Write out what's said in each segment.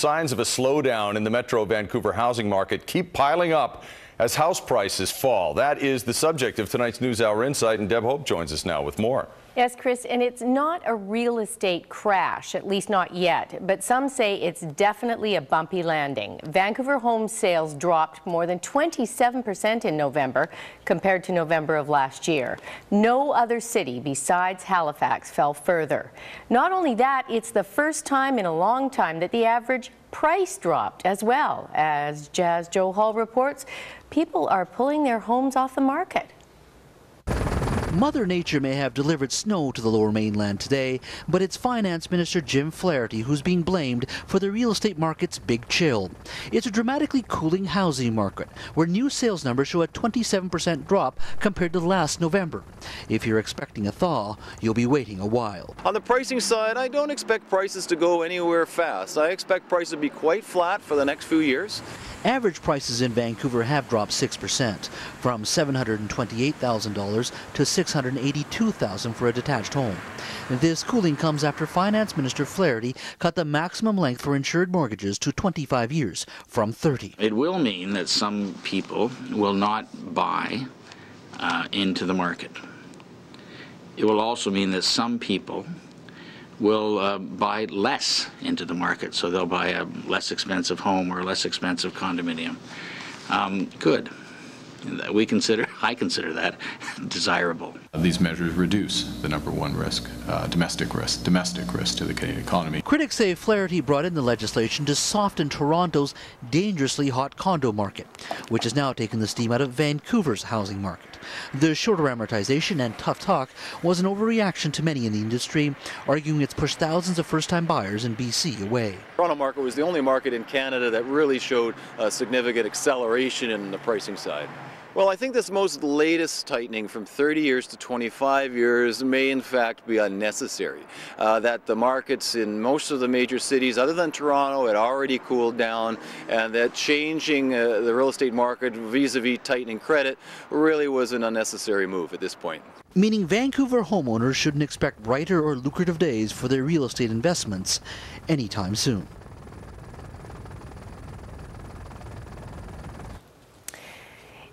Signs of a slowdown in the Metro Vancouver housing market keep piling up as house prices fall. That is the subject of tonight's NewsHour Insight, and Deb Hope joins us now with more. Yes, Chris, and it's not a real estate crash, at least not yet, but some say it's definitely a bumpy landing. Vancouver home sales dropped more than 27% in November compared to November of last year. No other city besides Halifax fell further. Not only that, it's the first time in a long time that the average price dropped as well. As Jazz Joe Hall reports, people are pulling their homes off the market. Mother Nature may have delivered snow to the Lower Mainland today, but it's Finance Minister Jim Flaherty who's being blamed for the real estate market's big chill. It's a dramatically cooling housing market, where new sales numbers show a 27% drop compared to last November. If you're expecting a thaw, you'll be waiting a while. On the pricing side, I don't expect prices to go anywhere fast. I expect prices to be quite flat for the next few years. Average prices in Vancouver have dropped 6%, from $728,000 to $682,000 for a detached home. This cooling comes after Finance Minister Flaherty cut the maximum length for insured mortgages to 25 years from 30. It will mean that some people will not buy into the market. It will also mean that some people will buy less into the market, so they'll buy a less expensive home or a less expensive condominium. Good. I consider that desirable. These measures reduce the number one risk, domestic risk to the Canadian economy. Critics say Flaherty brought in the legislation to soften Toronto's dangerously hot condo market, which has now taken the steam out of Vancouver's housing market. The shorter amortization and tough talk was an overreaction to many in the industry, arguing it's pushed thousands of first-time buyers in BC away. The Toronto market was the only market in Canada that really showed a significant acceleration in the pricing side. Well, I think this most latest tightening from 30 years to 25 years may in fact be unnecessary. That the markets in most of the major cities other than Toronto had already cooled down, and that changing the real estate market vis-a-vis tightening credit really was an unnecessary move at this point. Meaning Vancouver homeowners shouldn't expect brighter or lucrative days for their real estate investments anytime soon.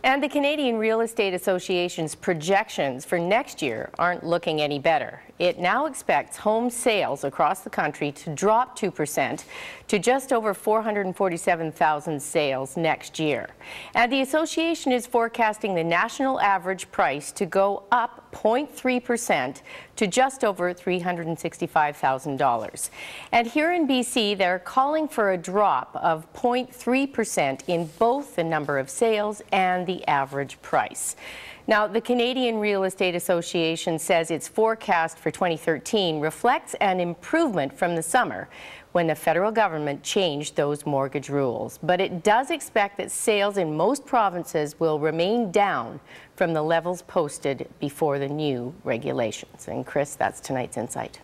And the Canadian Real Estate Association's projections for next year aren't looking any better. It now expects home sales across the country to drop 2% to just over 447,000 sales next year. And the association is forecasting the national average price to go up 0.3% to just over $365,000. And here in BC, they're calling for a drop of 0.3% in both the number of sales and the average price. Now, the Canadian Real Estate Association says its forecast for 2013 reflects an improvement from the summer when the federal government changed those mortgage rules. But it does expect that sales in most provinces will remain down from the levels posted before the new regulations. And Chris, that's tonight's Insight.